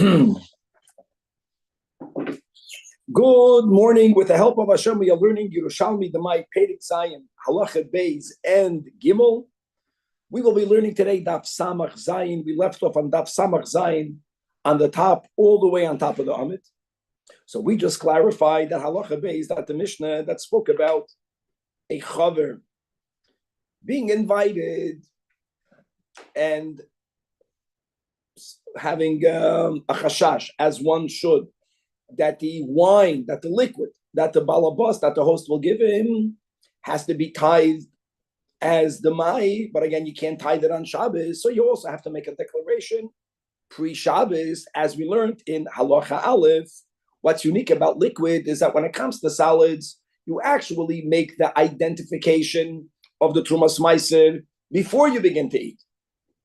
Good morning. With the help of Hashem, we are learning Yerushalmi, the Mai, Perek Zayin, Halacha Beis, and Gimel. We will be learning today Daf Samach Zayin. We left off on Daf Samach Zayin on the top, all the way on top of the Amit. So we just clarified that Halacha Beis, that the Mishnah that spoke about a chaver being invited and having a chashash, as one should, that the wine, that the liquid, that the balabas, that the host will give him has to be tithed as the mai, but again, you can't tithe it on Shabbos, so you also have to make a declaration pre-Shabbos, as we learned in Halacha Aleph. What's unique about liquid is that when it comes to solids, you actually make the identification of the Trumas Meiser before you begin to eat.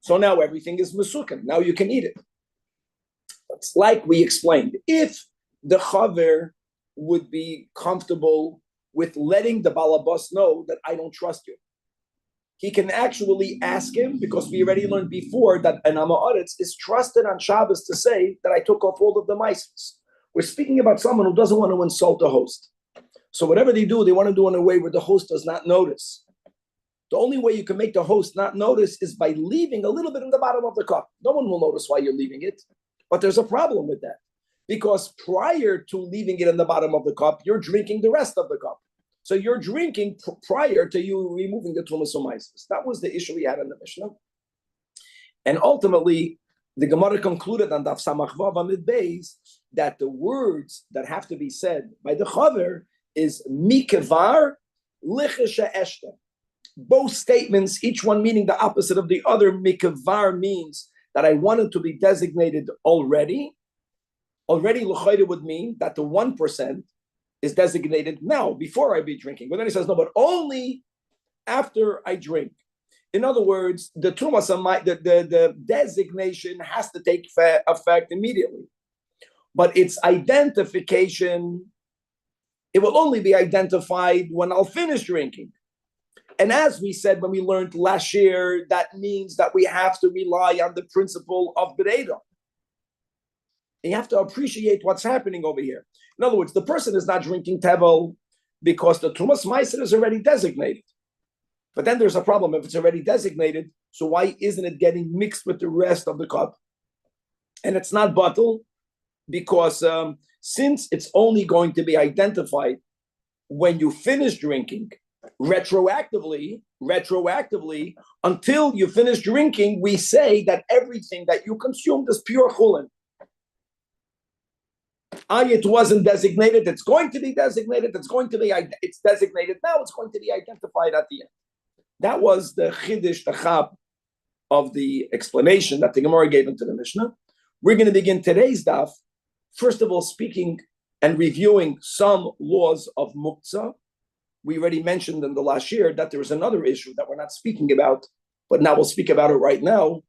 So now everything is mesukan. Now you can eat it. It's like we explained. If the chaver would be comfortable with letting the balabas know that I don't trust you, he can actually ask him, because we already learned before that an Amaretz is trusted on Shabbos to say that I took off all of the meises. We're speaking about someone who doesn't want to insult the host. So whatever they do, they want to do in a way where the host does not notice. The only way you can make the host not notice is by leaving a little bit in the bottom of the cup. No one will notice why you're leaving it. But there's a problem with that, because prior to leaving it in the bottom of the cup, you're drinking the rest of the cup. So you're drinking prior to you removing the Trumas Umaisis. That was the issue we had in the Mishnah. And ultimately, the Gemara concluded on Daf Samach Vav Amid Beis that the words that have to be said by the Chaver is Mikevar Lichisha Eshta. Both statements, each one meaning the opposite of the other. Mikevar means that I wanted to be designated already. Already, l'chayda would mean that the 1% is designated now, before I be drinking. But then he says, no, but only after I drink. In other words, the trumas, the designation has to take effect immediately. But its identification, it will only be identified when I'll finish drinking. And as we said when we learned last year, that means that we have to rely on the principle of Bereda. You have to appreciate what's happening over here. In other words, the person is not drinking tevel because the Trumas Meiser is already designated. But then there's a problem if it's already designated. So why isn't it getting mixed with the rest of the cup? And it's not bottle because since it's only going to be identified when you finish drinking, retroactively, until you finish drinking, we say that everything that you consumed is pure chulin. It wasn't designated. It's going to be designated. It's designated now. It's going to be identified at the end. That was the chiddush, the chab of the explanation that the Gemara gave into the Mishnah. We're going to begin today's daf. First of all, speaking and reviewing some laws of muktzah. We already mentioned in the last year that there is another issue that we're not speaking about, but now we'll speak about it right now.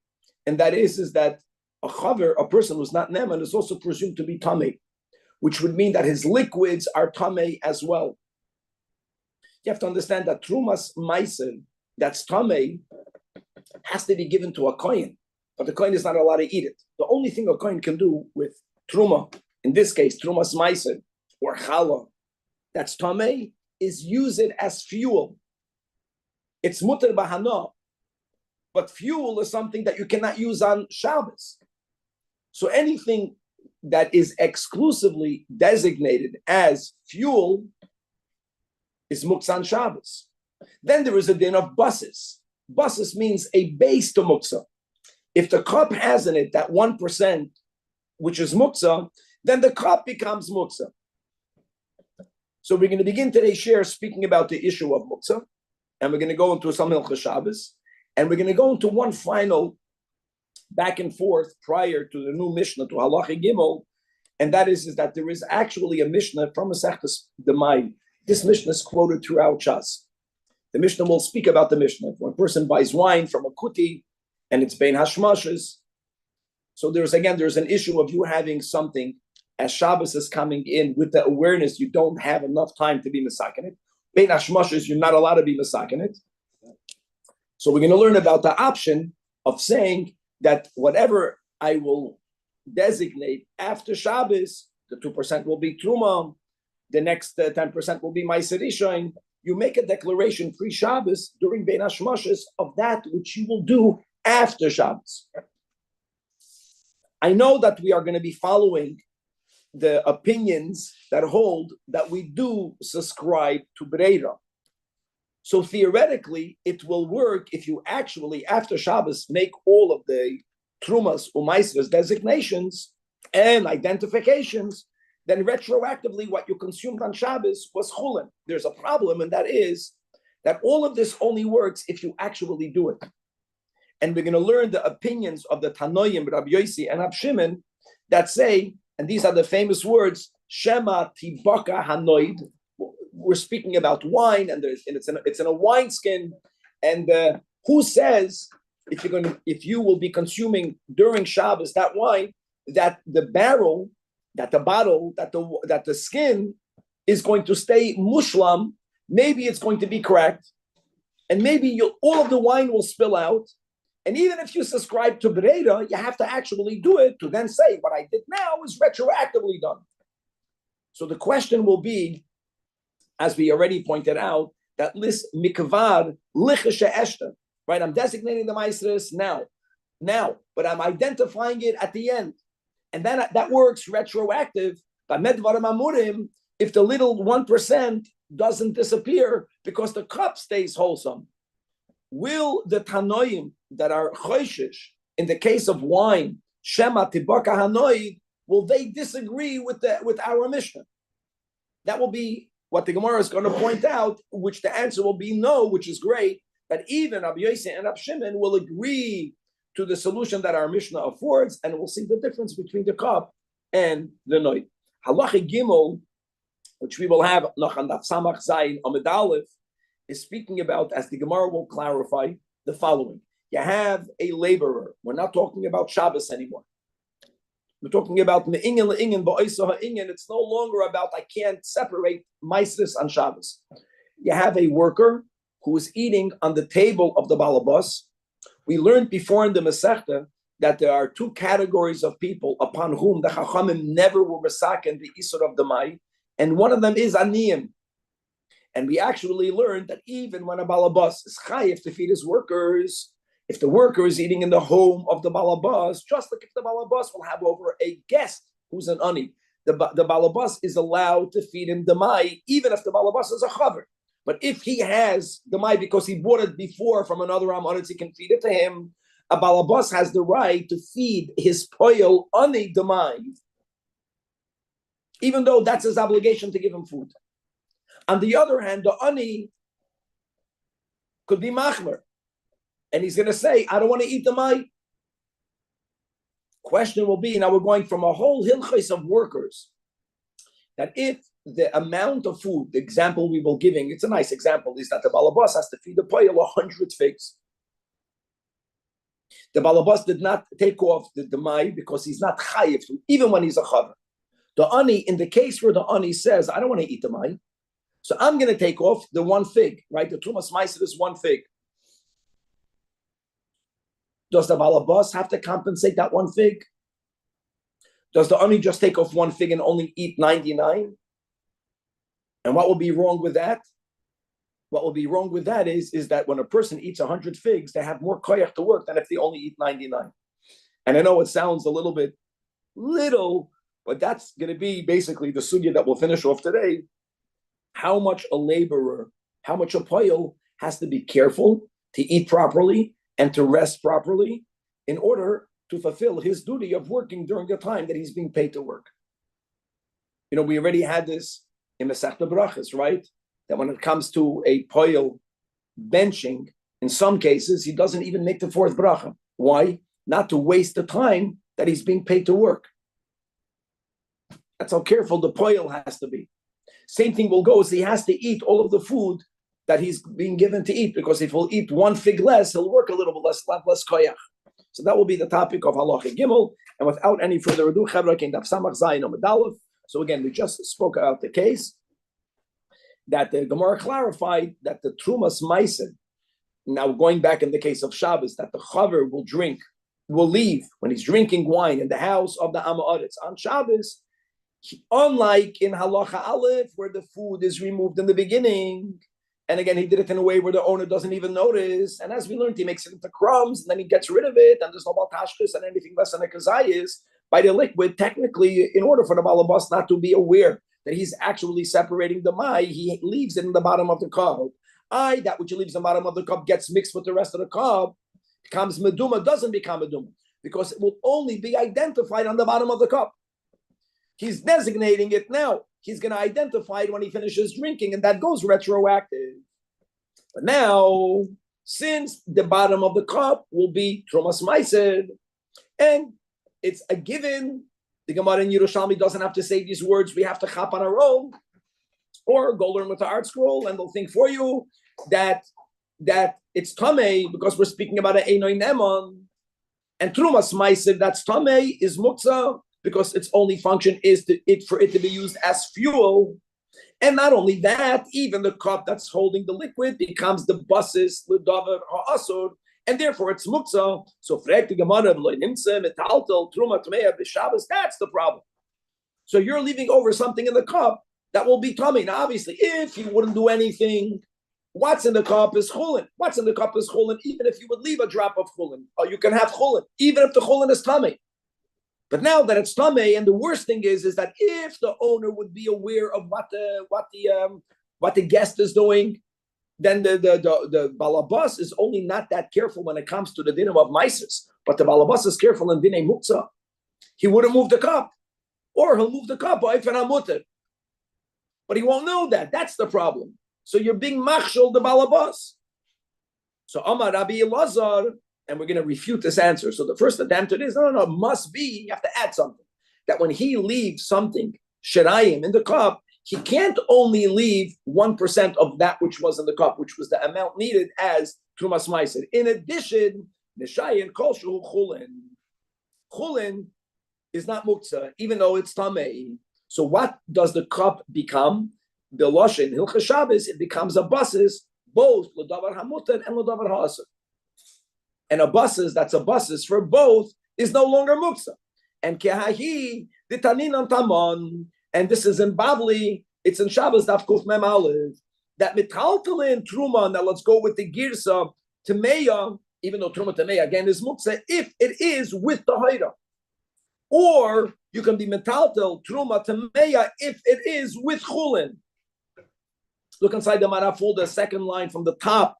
And that is that a chaver, a person who's not neman, is also presumed to be tamei, which would mean that his liquids are tamei as well. You have to understand that trumas meiser, that's tamei, has to be given to a kohen, but the kohen is not allowed to eat it. The only thing a kohen can do with truma, in this case trumas meiser or challah, that's tamei, is use it as fuel. It's muter bahana, but fuel is something that you cannot use on Shabbos. So anything that is exclusively designated as fuel is muktzah on Shabbos. Then there is a din of buses. Buses means a base to muktzah. If the cup has in it that 1%, which is muktzah, then the cup becomes muktzah. So we're going to begin today's share speaking about the issue of muktzah, and we're going to go into some Hilchos Shabbos, and we're going to go into one final back and forth prior to the new Mishnah, to Halacha Gimel, and that is that there is actually a Mishnah from Masechtas Demai. This Mishnah is quoted throughout Shas. The Mishnah will speak about the Mishnah. When a person buys wine from a kuti, and it's bein hashmashes, so there's an issue of you having something as Shabbos is coming in with the awareness you don't have enough time to be misaken it. Bein hashmashes, you're not allowed to be misaken it. So we're going to learn about the option of saying that whatever I will designate after Shabbos, the 2% will be Truma, the next 10% will be Meiser Rishon. You make a declaration pre-Shabbos during Bein Hashmoshes of that which you will do after Shabbos. I know that we are going to be following the opinions that hold that we do subscribe to Breira. So theoretically, it will work if you actually, after Shabbos, make all of the Trumas Umaisras designations and identifications, then retroactively what you consumed on Shabbos was Chulin. There's a problem, and that is that all of this only works if you actually do it. And we're going to learn the opinions of the Tanoim, Rabbi Yossi, and Rab Shimon that say, and these are the famous words, Shema Tibaka Hanoid. We're speaking about wine, and it's in a wineskin. And who says if you will be consuming during Shabbos that wine, that the barrel, that the bottle, that the skin is going to stay mushlam? Maybe it's going to be cracked, and maybe all of the wine will spill out. And even if you subscribe to Breira, you have to actually do it to then say, what I did now is retroactively done. So the question will be, as we already pointed out, that list mikvar lichisha eshta, right? I'm designating the maestros now, but I'm identifying it at the end. And then that works retroactive. By medvarim amurim, if the little 1% doesn't disappear because the cup stays wholesome, will the Tanoim that are choishish in the case of wine, Shema Tibaka Hanoid, will they disagree with our Mishnah? That will be what the Gemara is going to point out, which the answer will be no, which is great, that even Rabbi Yossi and Rab Shimon will agree to the solution that our Mishnah affords, and we'll see the difference between the cup and the noid. Halacha Gimel, which we will have Nachan Daf Samach Zayin Amud Aleph, is speaking about, as the Gemara will clarify, the following. You have a laborer. We're not talking about Shabbos anymore. We're talking about me'ingen le'ingen ba'oisa ha'ingen. It's no longer about I can't separate maisris on Shabbos. You have a worker who is eating on the table of the balabas. We learned before in the Masechta that there are two categories of people upon whom the Chachamim never were masaken the Isur of the Mai, and one of them is Aniyim. And we actually learned that even when a balabas is chayiv to feed his workers, if the worker is eating in the home of the balabas, just like if the balabas will have over a guest who's an ani, the balabas is allowed to feed him the mai, even if the balabas is a chaver. But if he has the mai because he bought it before from another Amonitz, he can feed it to him. A balabas has the right to feed his poyel ani the mai, even though that's his obligation to give him food. On the other hand, the ani could be machmer, and he's going to say, I don't want to eat the mai. Question will be, now we're going from a whole hilchos of workers, that if the amount of food, the example we will giving, it's a nice example, is that the balabas has to feed the poyel 100 figs. The balabas did not take off the mai because he's not chayiv, even when he's a chaver. The ani, in the case where the ani says, I don't want to eat the mai, so I'm going to take off the one fig, right? The Tumas Meiser is one fig. Does the balabas have to compensate that one fig? Does the ani just take off one fig and only eat 99? And what will be wrong with that? What will be wrong with that is that when a person eats 100 figs, they have more koyach to work than if they only eat 99. And I know it sounds a little, but that's going to be basically the sugya that we'll finish off today. How much a laborer, how much a poyel has to be careful to eat properly and to rest properly in order to fulfill his duty of working during the time that he's being paid to work. You know, we already had this in Masechta Brachas, right? That when it comes to a poyel benching, in some cases, he doesn't even make the fourth bracha. Why? Not to waste the time that he's being paid to work. That's how careful the poyel has to be. Same thing will go, is he has to eat all of the food that he's being given to eat, because if he'll eat one fig less, he'll work a little bit less koyach. So that will be the topic of Halacha Gimel. And without any further ado, so again, we just spoke about the case that the Gemara clarified that the Trumas Meiser, now going back in the case of Shabbos, that the Chaver will drink will leave when he's drinking wine in the house of the Amoritz on Shabbos, unlike in Halacha Aleph, where the food is removed in the beginning, and again, he did it in a way where the owner doesn't even notice. And as we learned, he makes it into crumbs, and then he gets rid of it, and there's no baltashkis and anything less than a kazayis by the liquid. Technically, in order for the balabas not to be aware that he's actually separating the mai, he leaves it in the bottom of the cup. That which he leaves in the bottom of the cup gets mixed with the rest of the cup, becomes meduma, doesn't become meduma, because it will only be identified on the bottom of the cup. He's designating it now. He's going to identify it when he finishes drinking, and that goes retroactive. But now, since the bottom of the cup will be Trumas Maised, and it's a given, the Gemara in Yerushalmi doesn't have to say these words. We have to chop on our own, or go learn with the art scroll, and they'll think for you that it's Tamei, because we're speaking about an Einoi Nemon, and Trumas Maised, that's Tamei, is Muktzah, because its only function is for it to be used as fuel. And not only that, even the cup that's holding the liquid becomes the basis l'davar ha'asur, and therefore it's muktzah. So frek the Gemara of lo'nimtze metaltel truma tmeya b'Shabbos. That's the problem. So you're leaving over something in the cup that will be tummy. Now, obviously, if you wouldn't do anything, what's in the cup is chulin. What's in the cup is chulin. Even if you would leave a drop of chulin, or you can have chulin, even if the chulin is tummy. But now that it's tamei, and the worst thing is that if the owner would be aware of what the guest is doing, then the balabas is only not that careful when it comes to the dinner of meises, but the balabas is careful in dinei muktzah. He wouldn't move the cup, or he'll move the cup but he won't know that. That's the problem. So you're being machshel the balabas. So Amar Rabbi Elazar. And we're going to refute this answer. So the first attempt at it is, no, must be, you have to add something. That when he leaves something, shirayim, in the cup, he can't only leave 1% of that which was in the cup, which was the amount needed as Trumas Maiser. In addition, Nishayin Kolshu Chulin. Chulin is not muktzah, even though it's tamei. So what does the cup become? The Loshin, Hilchah Shabbos, it becomes a basis, both L'davar HaMuter and L'davar HaAsur. And that's a basis for both, is no longer muktzah. And kehahi the tanin tamon, and this is in Babli, it's in Shabbos daf kuf mem aleph, that mitaltalin truma. Now let's go with the girsa temeya, even though truma temeya again is muktzah, if it is with the haira, or you can be mitaltal truma temeya if it is with chulin. Look inside the maraful, the second line from the top.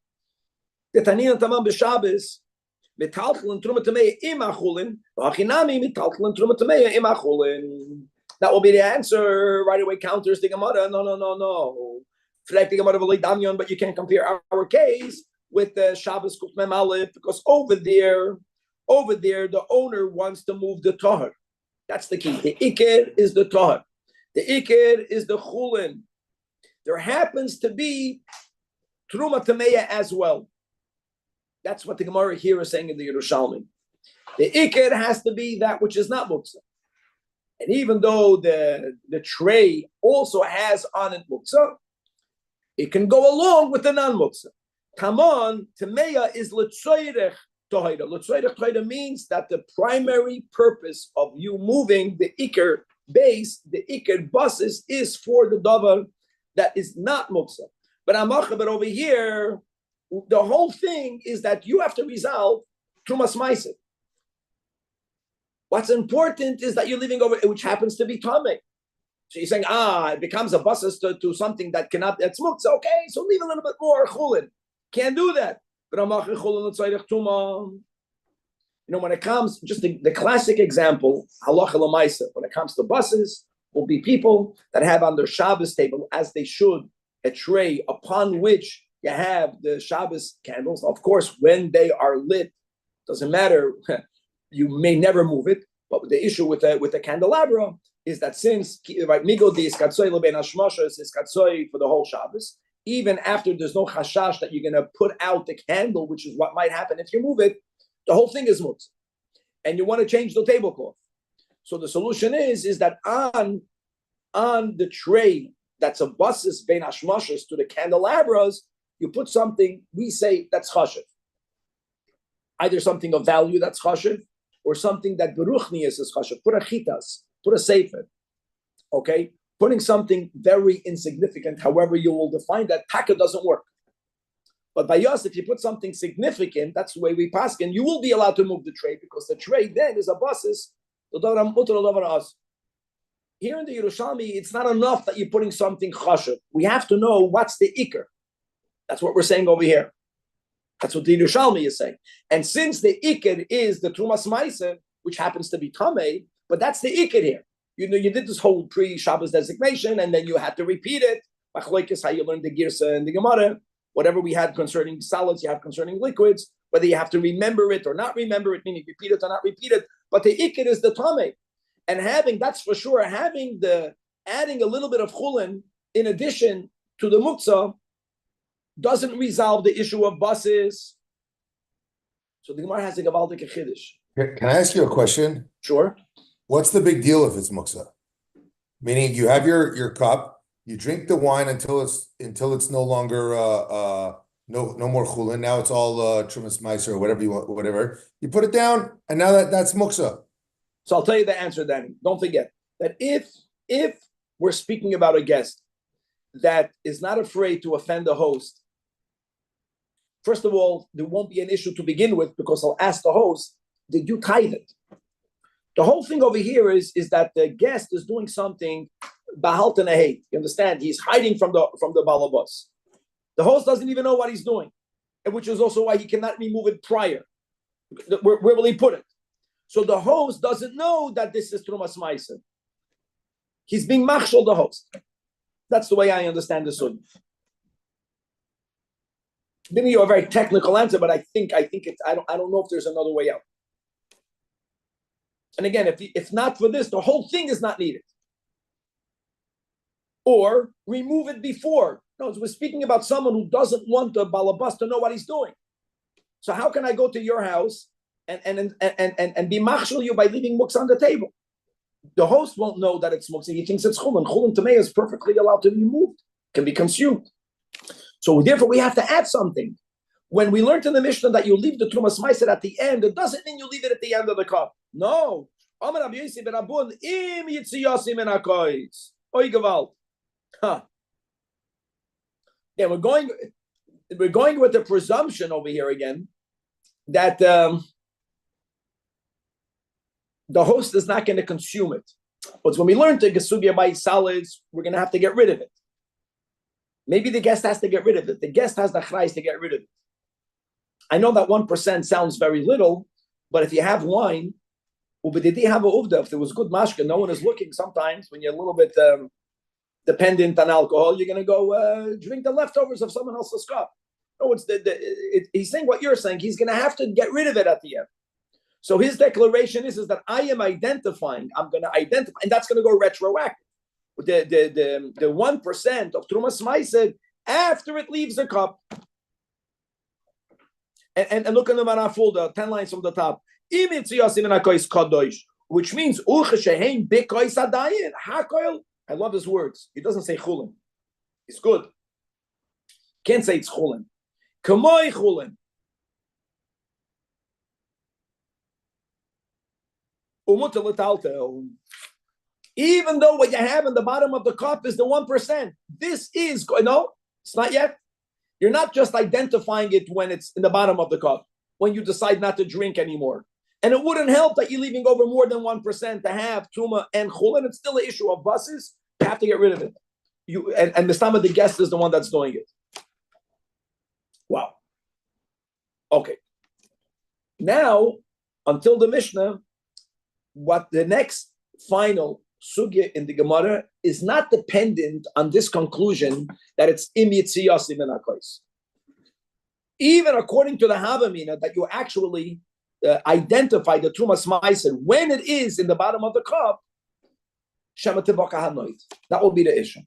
The tanin tamon b'Shabbos. That will be the answer. Right away counters the Gemara. No. But you can't compare our case with the Shabbos Kuf Mem Aleph, because over there, the owner wants to move the tahar. That's the key. The Iker is the tahar. The Iker is the chulin. There happens to be Truma Tameya as well. That's what the Gemara here is saying in the Yerushalmi. The Iker has to be that which is not muktzah. And even though the tray also has on it muktzah, it can go along with the non-muktzah. Tamon, Tameya is l'tzoyrech tohida. L'tzoyrech tohida means that the primary purpose of you moving the Iker base, the Iker basis, is for the davar that is not muktzah. But over here, the whole thing is that you have to resolve Trumas Maisid. What's important is that you're living over, which happens to be Tamei. So you're saying, it becomes a basis to something that cannot, that's muktzah. Okay, so leave a little bit more chulin. Can't do that. But when it comes, just the classic example, halacha l'maisa, when it comes to buses, will be people that have on their Shabbos table, as they should, a tray upon which you have the Shabbos candles. Of course, when they are lit, doesn't matter, you may never move it. But the issue with the candelabra is that since migodi is katsoy l'bein hashmashos is katsoy for the whole Shabbos, even after there's no chashash that you're going to put out the candle, which is what might happen if you move it, the whole thing is mutz. And you want to change the tablecloth. So the solution is that on the tray that's a basis bein hashmashos to the candelabras, you put something, we say, that's chashiv. Either something of value that's chashiv, or something that beruchnius is chashuv. Put a chitas, put a sefer. Okay, putting something very insignificant, however you will define that, taka doesn't work. But by us, if you put something significant, that's the way we pass, and you will be allowed to move the tray, because the tray then is a basis. Here in the Yerushalmi, it's not enough that you're putting something chashuv. We have to know what's the ikr. That's what we're saying over here. That's what the Yerushalmi is saying. And since the ikr is the trumas ma'aser, which happens to be tamei, but that's the ikr here. You know, you did this whole pre-Shabbos designation, and then you had to repeat it. Machlokes, how you learned the girsa and the gemara. Whatever we had concerning solids, you have concerning liquids. Whether you have to remember it or not remember it, meaning repeat it or not repeat it. But the ikr is the tamei. And that's for sure, adding a little bit of chulin in addition to the muktzah doesn't resolve the issue of buses. So the Gemara has a gavaldik chiddush. Can I ask you a question? Sure. What's the big deal if it's muktzah? Meaning you have your cup, you drink the wine until it's no longer no more chulin. Now it's all trumas ma'aser or whatever you want, whatever. You put it down, and now that's muktzah. So I'll tell you the answer, Danny. Don't forget that if we're speaking about a guest that is not afraid to offend the host, first of all, there won't be an issue to begin with, because I'll ask the host, did you tithe it? The whole thing over here is that the guest is doing something bahalt and a hate. You understand? He's hiding from the balabas. The host doesn't even know what he's doing, which is also why he cannot remove it prior. Where will he put it? So the host doesn't know that this is trumas ma'aser. He's being machshol the host. That's the way I understand the sunnah. Giving you a very technical answer, but I think it's I don't know if there's another way out. And again, if not for this, the whole thing is not needed. Or remove it before. No, we're speaking about someone who doesn't want the balabas to know what he's doing. So how can I go to your house and be machshel you by leaving muktzah on the table? The host won't know that it's muktzah. He thinks it's chulin. Chulin to me is perfectly allowed to be moved, can be consumed. So therefore, we have to add something. When we learned in the Mishnah that you leave the trumas ma'aser at the end, it doesn't mean you leave it at the end of the cup. No. Yeah, we're going with the presumption over here again that the host is not going to consume it. But when we learn to gesugya by solids, we're going to have to get rid of it. Maybe the guest has to get rid of it. The guest has the chrais to get rid of it. I know that 1% sounds very little, but if you have wine, if there was good mashka, no one is looking. Sometimes when you're a little bit dependent on alcohol, you're going to go drink the leftovers of someone else's cup. No, he's saying what you're saying. He's going to have to get rid of it at the end. So his declaration is that I am identifying. I'm going to identify, and that's going to go retroactive. The 1% of trumas ma'aser after it leaves the cup. And look at the manaful, the 10 lines from the top. Which means I love his words. He doesn't say chulin. It's good. Can't say it's chulin. Kamoi chulin. Even though what you have in the bottom of the cup is the 1%, this is no, it's not yet. You're not just identifying it when it's in the bottom of the cup, when you decide not to drink anymore. And it wouldn't help that you're leaving over more than 1% to have tuma and chulin. It's still an issue of buses. You have to get rid of it. And the stam of the guest is the one that's doing it. Wow. Okay. Now, until the Mishnah, what the next final sugya in the Gemara is not dependent on this conclusion that it's im yitziyasim in hakos. Even according to the Havamina, that you actually identify the trumas ma'aser when it is in the bottom of the cup, that will be the issue.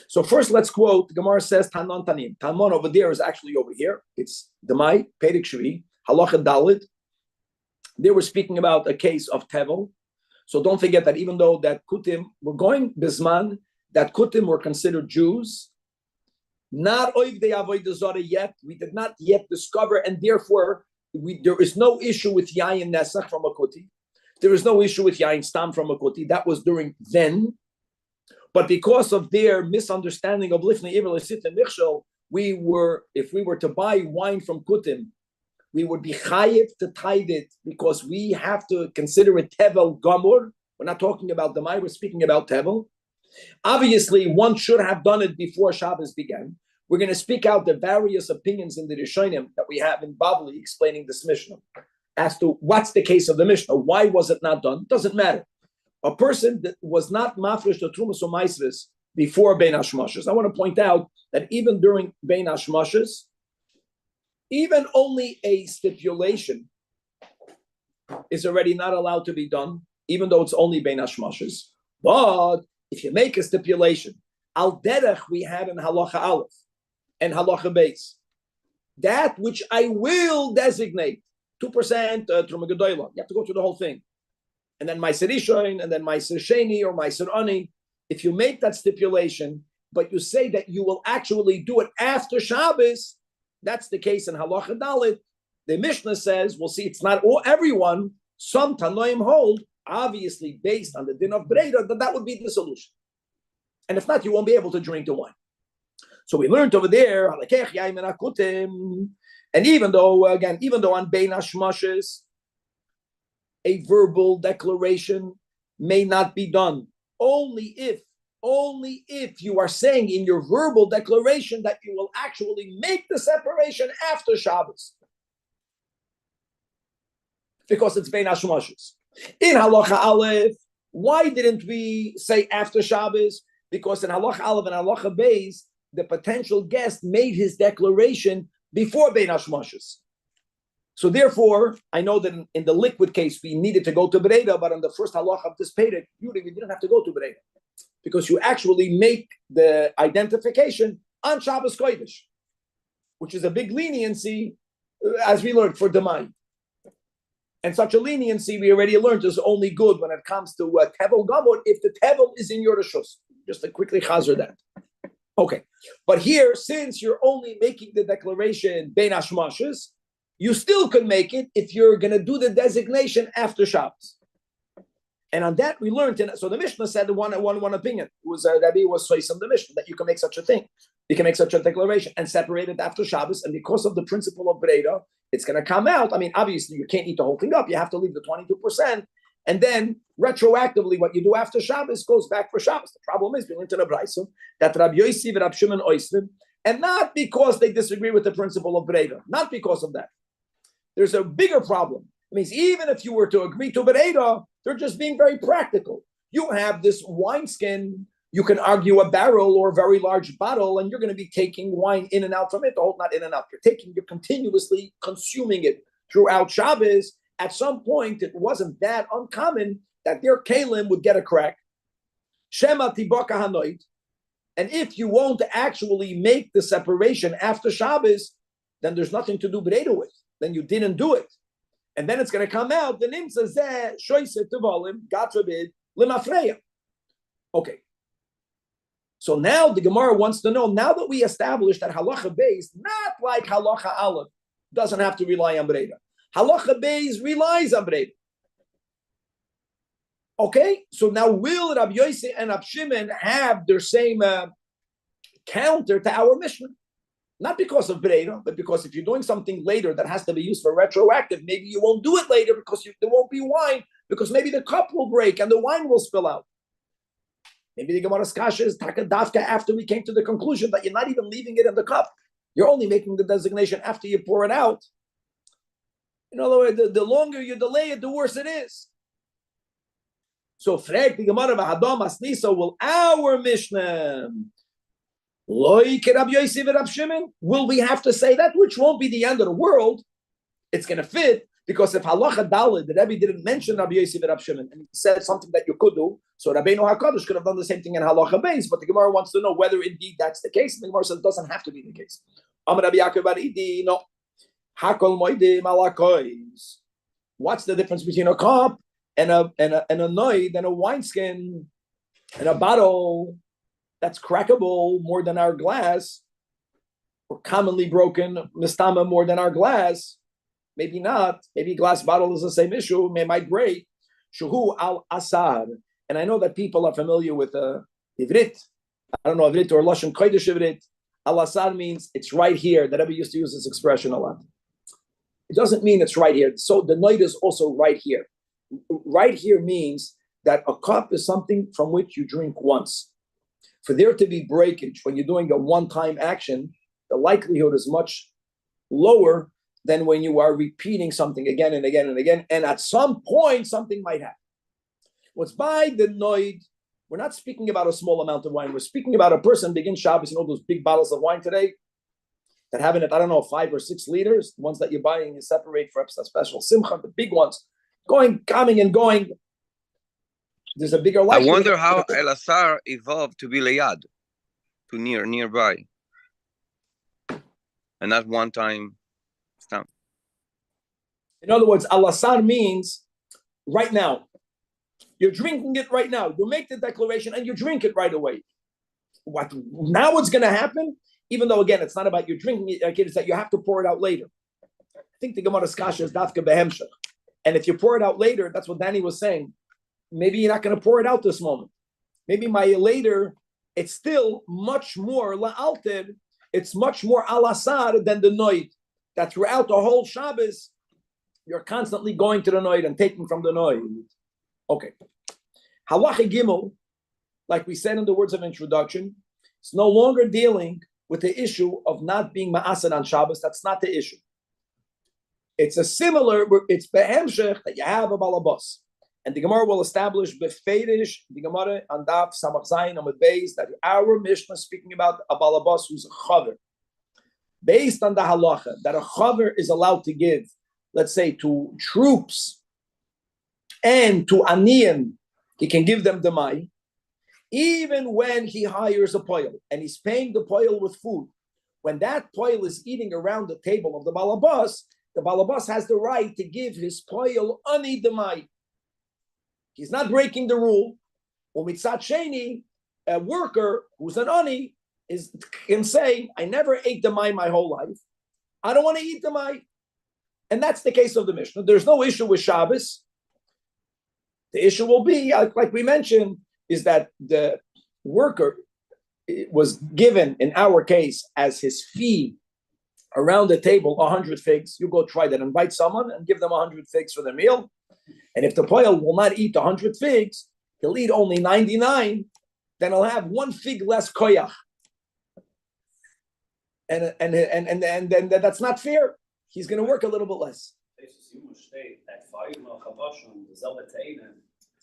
So first, let's quote. The Gemara says Tanon Tanim. Tanon over there is actually over here. It's Demai Perik Shvi Halacha Dalit. They were speaking about a case of Tevel. So don't forget that even though that Kutim were going Bisman, that Kutim were considered Jews, not Oiv de Avodah Zarah yet. We did not yet discover, and therefore there is no issue with Yayin Nesach from a Kuti. There is no issue with Yayin Stam from a Kuti. That was during then. But because of their misunderstanding of Lifnei Iver Lesit and Michshel, if we were to buy wine from Kutim, we would be chayiv to tithe it because we have to consider it tevel gamur. We're not talking about the Mai, we're speaking about tevel. Obviously, one should have done it before Shabbos began. We're going to speak out the various opinions in the Rishonim that we have in Bavli explaining this Mishnah as to what's the case of the Mishnah. Why was it not done? Doesn't matter. A person that was not mafresh the Trumas or Maisris before Bein Hashmashos. I want to point out that even during Bein Hashmashos, even only a stipulation is already not allowed to be done, even though it's only Bein Hashmashos. But if you make a stipulation, al derech we have in halacha aleph and halacha beis, that which I will designate 2% truma gedola. You have to go through the whole thing, and then meiser rishon, and then meiser sheni or meiser ani. If you make that stipulation, but you say that you will actually do it after Shabbos, that's the case in halacha dalit. The Mishnah says, we'll see, it's not everyone. Some Tanoim hold, obviously based on the din of Breda, that would be the solution. And if not, you won't be able to drink the wine. So we learned over there, and even though on Bein Hashmashos, a verbal declaration may not be done, only if you are saying in your verbal declaration that you will actually make the separation after Shabbos. Because it's Bein Hashmashos. In Halacha Aleph, why didn't we say after Shabbos? Because in Halacha Aleph and Halacha Beis, the potential guest made his declaration before Bein Hashmashos. So therefore, I know that in the liquid case, we needed to go to Breda, but on the first Halacha of this Perek, we didn't have to go to Breda. Because you actually make the identification on Shabbos Kodesh, which is a big leniency, as we learned, for Demai. And such a leniency, we already learned, is only good when it comes to Tevel Gamot, if the Tevel is in your Rishus. Just to quickly chazer that. Okay. But here, since you're only making the declaration Bein Hashmashos, you still can make it if you're going to do the designation after Shabbos. And on that, we learned, so the Mishnah said one opinion. It was Rabbi was Soisam the Mishnah, that you can make such a thing. You can make such a declaration and separate it after Shabbos. And because of the principle of Breda, it's going to come out. I mean, obviously, you can't eat the whole thing up. You have to leave the 22%. And then retroactively, what you do after Shabbos goes back for Shabbos. The problem is, we learned in a Brayso that Rabbi Yossi and Rabbi Shimon oisrim, and not because they disagree with the principle of Breda, not because of that. There's a bigger problem. It means even if you were to agree to Breda, they're just being very practical. You have this wineskin, you can argue a barrel or a very large bottle, and you're going to be taking wine in and out from it. Oh, not in and out. You're continuously consuming it throughout Shabbos. At some point, it wasn't that uncommon that their kalim would get a crack. Shema tibaka hanoid. And if you won't actually make the separation after Shabbos, then there's nothing to do Breda with. Then you didn't do it. And then it's going to come out, the nimsa zeh shoyse tevolim, God forbid, limafreya. Okay. So now the Gemara wants to know, now that we established that halacha beis, not like halacha aleph, doesn't have to rely on Breda. Halacha beis relies on Breda. Okay, so now will Rabbi Yossi and Rabbi Shimon have their same counter to our Mishnah? Not because of Breda, but because if you're doing something later that has to be used for retroactive, maybe you won't do it later because there won't be wine, because maybe the cup will break and the wine will spill out. Maybe the Gemara's kasha is takadafka after we came to the conclusion that you're not even leaving it in the cup. You're only making the designation after you pour it out. In other words, the longer you delay it, the worse it is. So, frag the Gemara v'hadam asnisa, will our Mishnah loike Rabbi Yossi v'Rabbi Shimon? Will we have to say that? Which won't be the end of the world. It's going to fit, because if halacha dalid, the Rebbe didn't mention Rabbi Yossi v'Rabbi Shimon, and he said something that you could do, so Rabbeinu HaKadosh could have done the same thing in halacha beis, but the Gemara wants to know whether indeed that's the case, and the Gemara says it doesn't have to be the case. Amar Rabbi Yaakov bar Idi, no. Hakol moedim alakois. What's the difference between a cup and a noid and a wineskin and a bottle that's crackable more than our glass, or commonly broken mistama more than our glass? maybe not. Maybe glass bottle is the same issue. May might break. Shuhu al asar. And I know that people are familiar with Ivrit. I don't know Ivrit or Lashon Kodesh Ivrit. Al asar means it's right here. That Rabbi used to use this expression a lot. It doesn't mean it's right here. So the night is also right here. Right here means that a cup is something from which you drink once. For there to be breakage when you're doing a one-time action, the likelihood is much lower than when you are repeating something again and again and again. And at some point, something might happen. What's by the noid, we're not speaking about a small amount of wine. We're speaking about a person begins Shabbos, those big bottles of wine today that have in it, 5 or 6 liters, the ones that you're buying, you separate for a special simcha, the big ones, coming and going. There's a bigger likelihood. I wonder how El Asar evolved to be Layad, to nearby, and not one time stamp. In other words, Al Asar means right now. You're drinking it right now. You make the declaration and you drink it right away. What's going to happen? Even though, again, it's not about you drinking it, it's that you have to pour it out later. I think the Gemara's kasha is dafka behemshach. And if you pour it out later, that's what Danny was saying. Maybe you're not going to pour it out this moment. Maybe later, it's still much more la'alted. It's much more al-asar than the noid. That throughout the whole Shabbos, you're constantly going to the noid and taking from the noid. Okay. Halacha Gimel, like we said in the words of introduction, it's no longer dealing with the issue of not being ma'asad on Shabbos. That's not the issue. It's it's behemshech that you have a balabas. And the Gemara will establish befedish, the Gemara on Daf Samach Zayin Amud Beis, that our Mishnah is speaking about a balabas who's a chaver. Based on the halacha, that a chaver is allowed to give, let's say, to troops and to aniyim, he can give them demai, even when he hires a poil and he's paying the poil with food. When that poil is eating around the table of the balabas has the right to give his poil ani demai. He's not breaking the rule. Umitzat sheni, a worker who's an ani can say, I never ate demai my whole life. I don't want to eat demai. And that's the case of the Mishnah. There's no issue with Shabbos. The issue will be, like we mentioned, is that the worker was given, in our case, as his fee around the table, 100 figs. You go try that. Invite someone and give them 100 figs for their meal. And if the poil will not eat 100 figs, he'll eat only 99, then he'll have 1 fig less koyach. And then that's not fair. He's going to work a little bit less.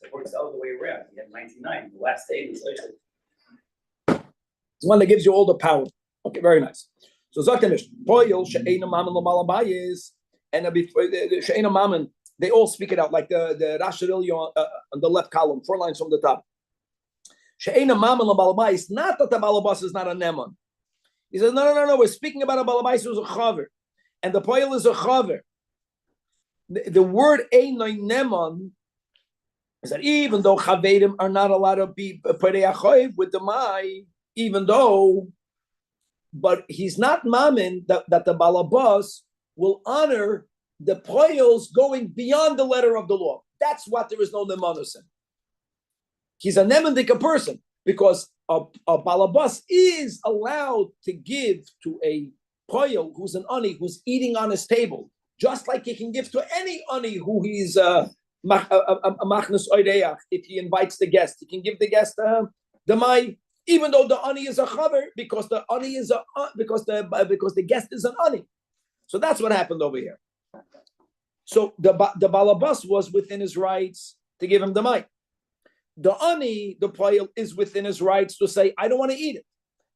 It works all the way around. You have 99. The last day is it's one that gives you all the power. Okay, very nice. So Zakanish, Poyel, She'ena Mammon Lamalabayis, and She'ena Mammon, they all speak it out, like the Rashirilio on the left column, 4 lines from the top. She'ena Mammon Lamalabayis, not that the Balabas is not a Neman. He says, no, we're speaking about a Balabais who's a Chaver. And the Poyel is a Chaver. The word Einoi Neman is that even though Chavedim are not allowed to be Perei Achoiv with the Mai, but he's not Mamin that the Balabas will honor the Poyels going beyond the letter of the law. That's what there is no Nemanus in. He's a Nemandika person because a Balabas is allowed to give to a Poyel who's an Ani, who's eating on his table, just like he can give to any Ani who he's a machnus oideach. If he invites the guest, he can give the guest the mai, even though the ani is a chaver, because the ani is because the guest is an ani. So that's what happened over here. So the balabas was within his rights to give him the mai. The ani, the poil, is within his rights to say, I don't want to eat it.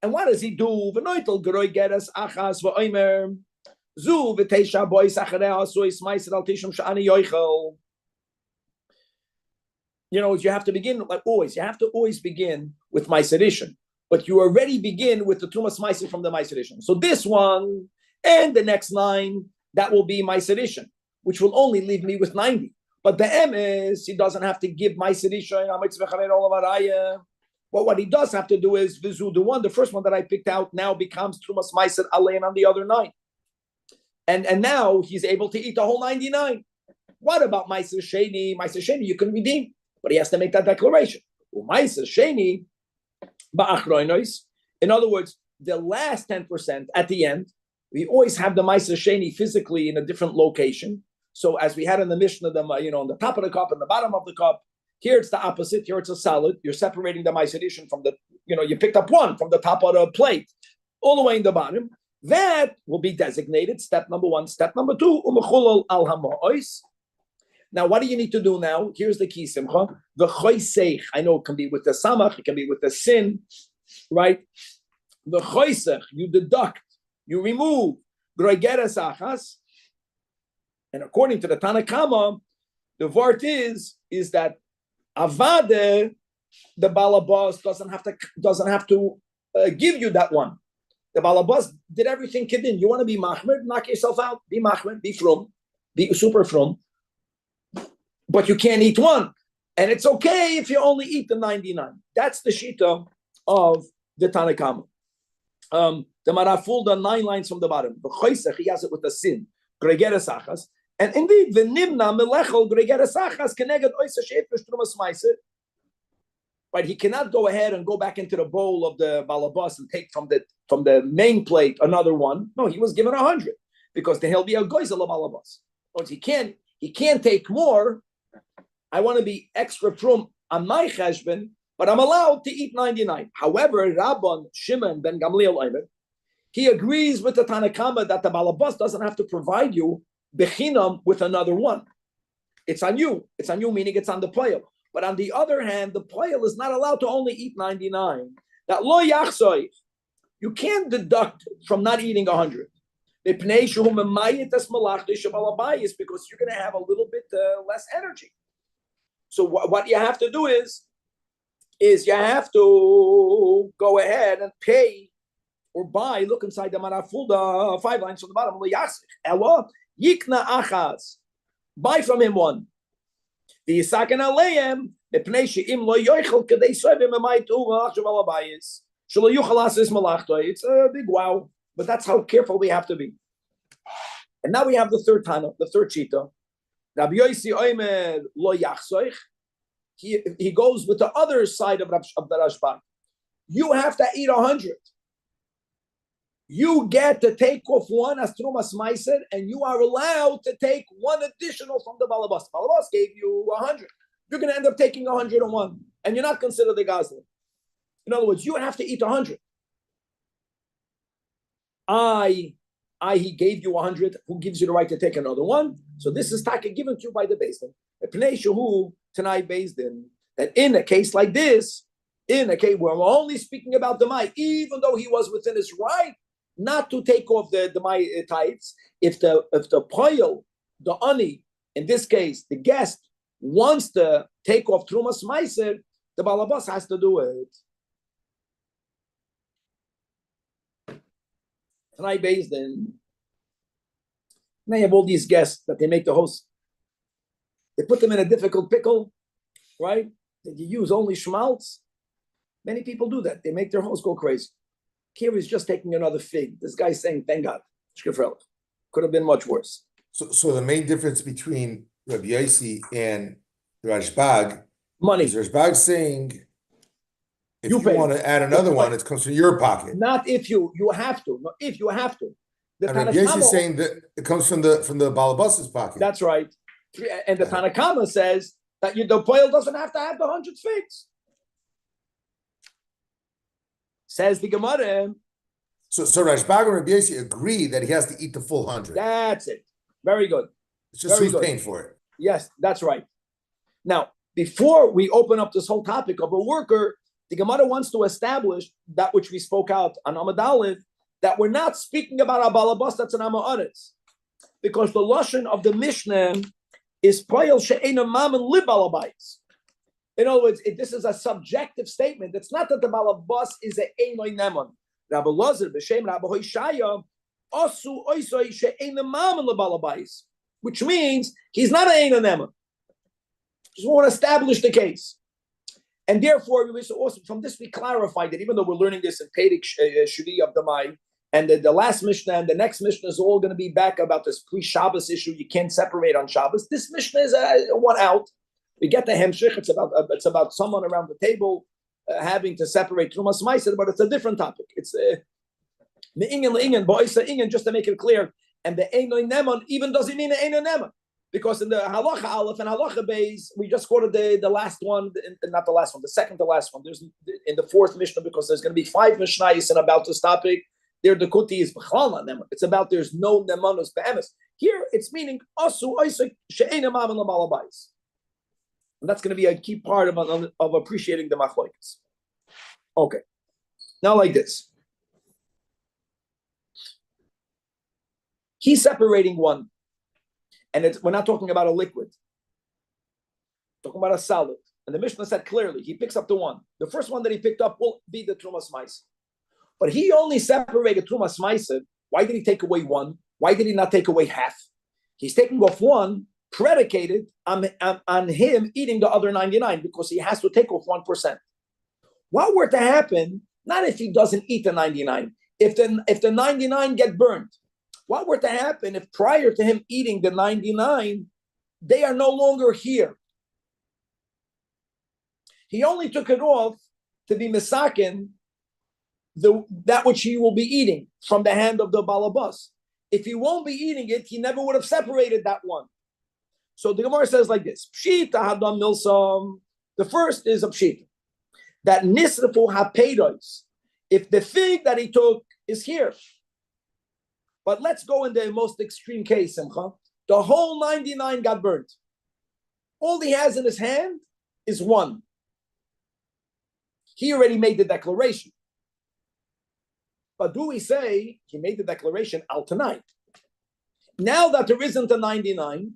And what does he do? V'noitel geroi geras achas v'oimer zu v'teisha bois acharei asuis ma'aser al tishum sha'ani yoichel. You have to begin, like always, you have to always begin with Ma'aser Rishon, but you already begin with the Tumas Ma'aser from the Ma'aser Rishon. So this one and the next 9, that will be Ma'aser Rishon, which will only leave me with 90. But the M is, he doesn't have to give Ma'aser Rishon, but what he does have to do is, the first one that I picked out now becomes Tumas Ma'aser Alein on the other 9. and now he's able to eat the whole 99. What about Ma'aser Sheni? Ma'aser Sheni you can redeem, but he has to make that declaration. Ma'aser Sheni ba'achroinos. In other words, the last 10% at the end, we always have the Ma'aser Sheni physically in a different location. So as we had in the Mishnah, on the top of the cup and the bottom of the cup, here it's the opposite. Here it's a solid. You're separating the Ma'aser Rishon from the, you picked up one from the top of the plate, all the way in the bottom. That will be designated step number 1. Step number 2, umechulal al hamois. Now, what do you need to do now? Here's the key, Simcha. The choiseich. I know it can be with the samach, it can be with the sin, right? The choiseich, you deduct, you remove groigeres achas. And according to the Tanakama, the vart is that avade, the balabas doesn't have to give you that one. The balabas did everything kedin. You want to be machmer, knock yourself out. Be machmer, be frum, be super frum. But you can't eat one. And it's okay if you only eat the 99. That's the shita of the Tanakama. The Maraful, the 9 lines from the bottom. The Choisech, he has it with the sin. Gregeres achas. And indeed, the Nimna melechel gregeres achas keneged oisa shefish trumas meiser. Right, he cannot go ahead and go back into the bowl of the balabas and take from the main plate another one. No, he was given 100 because he'll be a goizel of balabas. He can't take more. I want to be extra prum on my cheshbon, but I'm allowed to eat 99. However, Rabban Shimon ben Gamliel Eimer, he agrees with the Tanakama that the balabas doesn't have to provide you bechinam with another one. It's on you. It's on you, meaning it's on the player. But on the other hand, the player is not allowed to only eat 99. That lo yachsoy, you can't deduct from not eating 100. Because you're going to have a little bit less energy. So what you have to do is you have to go ahead and pay or buy. Look inside the Marafulda, 5 lines from the bottom. Yikna achas, buy from him one. The Yisakan Aleim, it's a big wow, but that's how careful we have to be. And now we have the third Tana, the third Shita. Rabbi Yossi Oimer lo yachsoich. He goes with the other side of the Rashba. You have to eat 100. You get to take off one as Trumas Meiser, and you are allowed to take one additional from the Balabas. Balabas gave you 100. You're going to end up taking 101, and you're not considered the Gazlan. In other words, you have to eat 100. He gave you 100. Who gives you the right to take another one? So this is taka given to you by the Beis Din. Pnei shehu tonight Beis Din, that in a case like this, in a case where we're only speaking about the Mai, even though he was within his right not to take off the Mai tithes, if the poil, the ani, in this case, the guest, wants to take off Trumas Meiser, the Balabas has to do it. Tonight Beis Din, they have all these guests that they make the host. They put them in a difficult pickle, right? That you use only schmaltz. Many people do that. They make their host go crazy. Here he's just taking another fig. This guy's saying, thank God. Could have been much worse. So the main difference between Rabbi Yossi and Rashbag, money. Is Rashbag saying if you want to add another one, it comes from your pocket. Not if you have to. No, if you have to. The and Rabbi Yossi is saying that it comes from the Balabas's pocket. That's right. And the Tanakama says that the poil doesn't have to have the 100 figs. Says the Gemara. So Rashbag and Rabbi Yossi agree that he has to eat the full 100. That's it. Very good. It's just who's paying for it. Yes, that's right. Now, before we open up this whole topic of a worker, the Gemara wants to establish that which we spoke out on Amud Aleph, that we're not speaking about a balabas that's an Amaretz. Because the lashon of the Mishnah is poil she'ena mammon li balabais. In other words, this is a subjective statement. It's not that the balabas is a einoi nemon. Rabbi Lazar b'shem Rabbi Hoshaya asu oisoi she'ena mammon li balabais, which means he's not an einoi nemon. Just want to establish the case. And therefore, from this we clarify that even though we're learning this in Pedic Shvi of the Mai, And the last Mishnah and the next Mishnah is all going to be back about this pre-Shabbos issue. You can't separate on Shabbos. This Mishnah is one out. We get the Hemshich. It's about someone around the table having to separate Trumas Meiser, but it's a different topic. It's Me'ingen, Bo'isa Ingen, just to make it clear. And the Einoi Neman even doesn't mean the Einoi Neman. Because in the Halacha Aleph and Halacha Beis, we just quoted the last one, not the last one, the second to last one. There's in the fourth Mishnah, because there's going to be 5 Mishnayos and about this topic. There, the Kuti is B'chlal Neman. It's about there's no Nemanus Be'emes. Here, it's meaning Asu Oisek She'ein Amav L'Balabais. And that's going to be a key part of appreciating the Machlokes. Okay. Now like this. He's separating one. And we're not talking about a liquid. We're talking about a solid. And the Mishnah said clearly, he picks up the one. The first one that he picked up will be the Trumas Meiser. But he only separated Trumas Meiser. Why did he take away one? Why did he not take away half? He's taking off one, predicated on him eating the other 99, because he has to take off 1%. What were to happen, not if he doesn't eat the 99, if the 99 get burned, what were to happen if prior to him eating the 99, they are no longer here? He only took it off to be misakin, that which he will be eating from the hand of the balabas. If he won't be eating it, he never would have separated that one. So the Gemara says like this: Pshita hadam milsam. The first is a pshita that nisrafu hapeidos. If the fig that he took is here. But let's go in the most extreme case, Simcha. The whole 99 got burnt. All he has in his hand is one. He already made the declaration. But do we say he made the declaration out tonight? Now that there isn't a 99,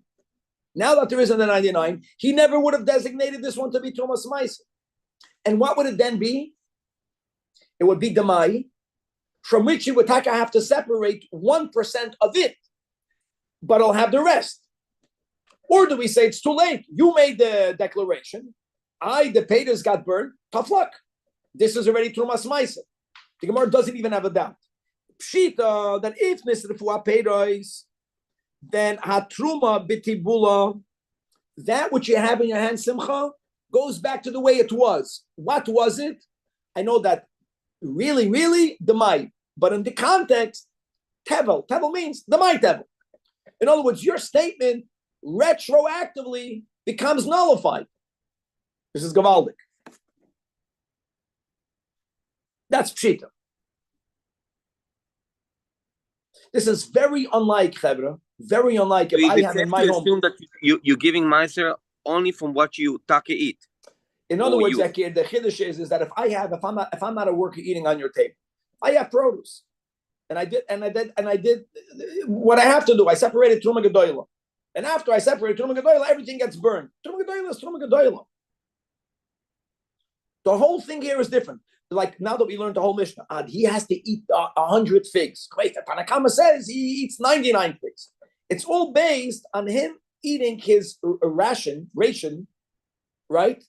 he never would have designated this one to be Trumas Meiser. And what would it then be? It would be Demai, from which he would have to separate 1% of it, but I'll have the rest. Or do we say it's too late? You made the declaration. The Peters got burned. Tough luck. This is already Trumas Meiser. The Gemara doesn't even have a doubt. Pshita, that if Nisrefua Peters, then Hatruma Bitibula, that which you have in your hand, Simcha, goes back to the way it was. What was it? I know that really, the Mai. But in the context, Tevel. Tevel means the Mai Tevel. In other words, your statement retroactively becomes nullified. This is Gavaldik. That's Pshita. This is very unlike Chevra. Very unlike if I have in my home. Assume that you're giving Meiser only from what you take eat. In other words, Zakir, the chiddush is that if I'm not a worker eating on your table, I have produce, and I did what I have to do. I separated Truma Gedoyla, and after I separated Truma Gedoyla, everything gets burned. Truma Gedoyla is Truma Gedoyla. The whole thing here is different. Like now that we learned the whole Mishnah, he has to eat 100 figs. Wait, Tanakama says he eats 99 figs. It's all based on him eating his ration, right?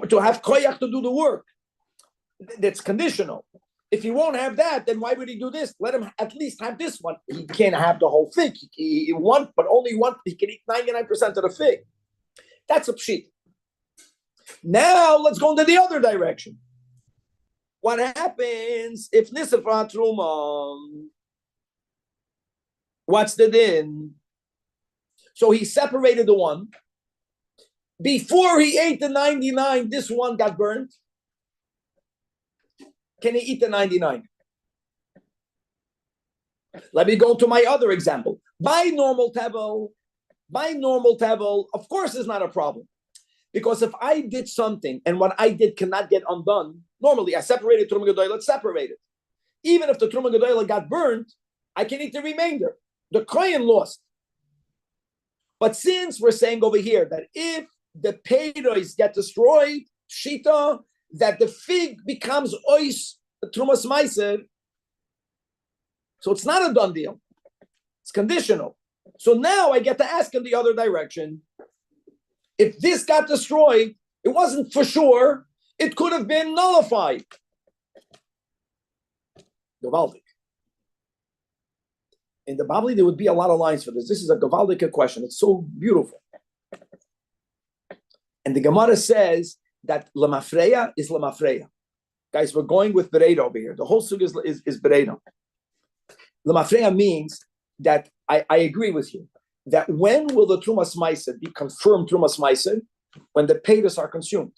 To have koyach to do the work. That's conditional. If he won't have that, then why would he do this? Let him at least have this one. He can't have the whole fig. He only one. He can eat 99% of the fig. That's a pshit. Now let's go into the other direction. What happens if Nisafat Truma? What's the din? So he separated the one. Before he ate the 99, this one got burned. Can he eat the 99? Let me go to my other example. By normal tevel, of course, it's not a problem. Because if I did something and what I did cannot get undone, normally I separated Truma Gedoyla, it's separated. Even if the Truma Gedoyla got burned, I can eat the remainder. The Kohen lost. But since we're saying over here that if the peiros get destroyed, shita, that the fig becomes ois trumas meiser, so it's not a done deal. It's conditional. So now I get to ask in the other direction. If this got destroyed, it wasn't for sure. It could have been nullified. Gavaldik. In the Babli, there would be a lot of lines for this. This is a Gavaldic question. It's so beautiful. And the Gemara says that Lamafreya is Lamafreya. Guys, we're going with Bereda over here. The whole sug is Bereda. Lamafreya means that I agree with you that when will the Trumas Maisa be confirmed Trumas Maisa? When the Peiros are consumed.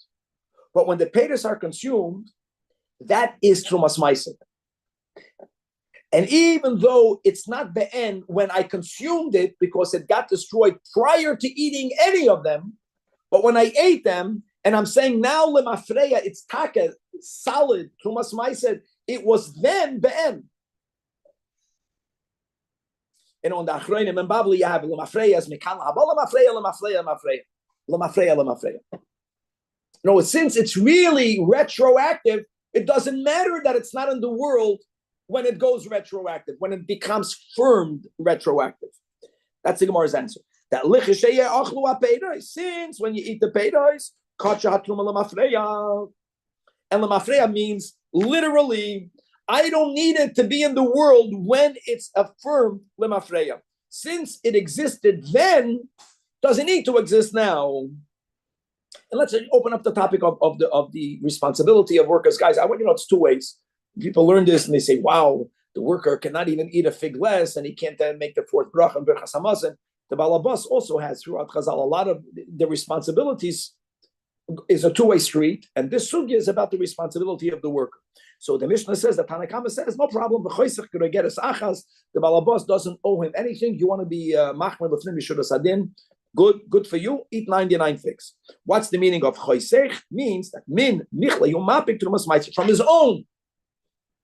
But when the Peiros are consumed, that is Trumas Maisa. And even though it's not Be'en when I consumed it because it got destroyed prior to eating any of them, but when I ate them, and I'm saying now Lemafreya, it's taka, solid, Trumas Maisa, it was then Be'en. And on the Achronim and Babli, you have Lemafreya as Mikal Haba, Lemafreya. No, since it's really retroactive, it doesn't matter that it's not in the world when it goes retroactive, when it becomes firmed retroactive. That's the Gemara's answer. That since when you eat the peiros, and lemafreya means literally, I don't need it to be in the world when it's affirmed lemafreya. Since it existed then, doesn't need to exist now. And let's open up the topic of the responsibility of workers. Guys, I want you to know it's two ways. People learn this and they say, wow, the worker cannot even eat a fig less and he can't then make the fourth bracha and berachas hamazon. The balabas also has throughout Chazal a lot of the responsibilities is a two-way street, and this sugya is about the responsibility of the worker. So the Mishnah says, the Tanakama says, no problem, the balabas doesn't owe him anything. You want to be machmer b'fnim yishudas adin, good for you, eat 99 figs. What's the meaning of choisech? Means that min nichla yomapik trumas ma'aser from his own.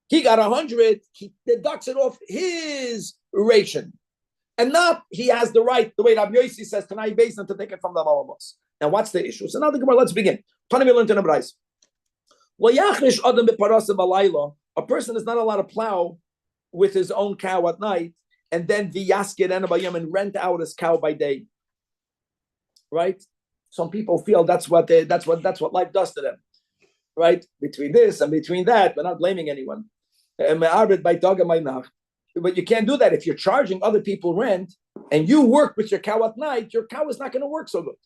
He got 100, he deducts it off his ration. And not he has the right, the way Rabbi Yossi says, tonight based to take it from the balabas. Now, what's the issue? So now the Gemara, let's begin. A person is not allowed to plow with his own cow at night and then v'yaskid enabayim and rent out his cow by day. Right? Some people feel that's what life does to them. Right? Between this and between that, we're not blaming anyone. But you can't do that. If you're charging other people rent and you work with your cow at night, your cow is not going to work so good.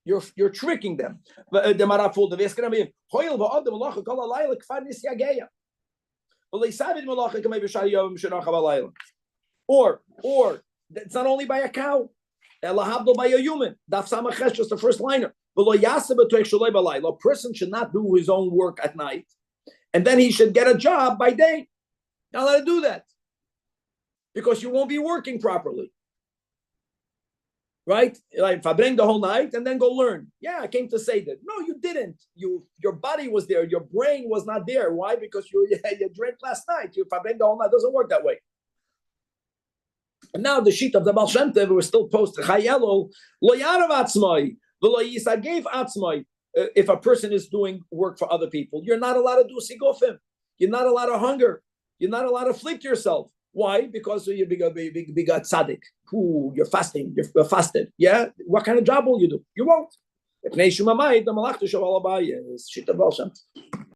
You're tricking them. Or it's not only by a cow, by a human. Just the first liner. A person should not do his own work at night, and then he should get a job by day. Not allowed to do that, because you won't be working properly. Right? Like if I bring the whole night and then go learn. Yeah, I came to say that. No, you didn't. Your body was there. Your brain was not there. Why? Because you drank last night. If I bring the whole night, it doesn't work that way. And now the sheet of the Baal Shem Tov, we're still posted. Chayelo lo yarav atzmai v'lo yisagev atzmai. If a person is doing work for other people, you're not allowed to do sigofim. You're not allowed to hunger. You're not allowed to afflict yourself. Why? Because you got tzaddik. Ooh, you're fasting. You're fasted. Yeah? What kind of job will you do? You won't.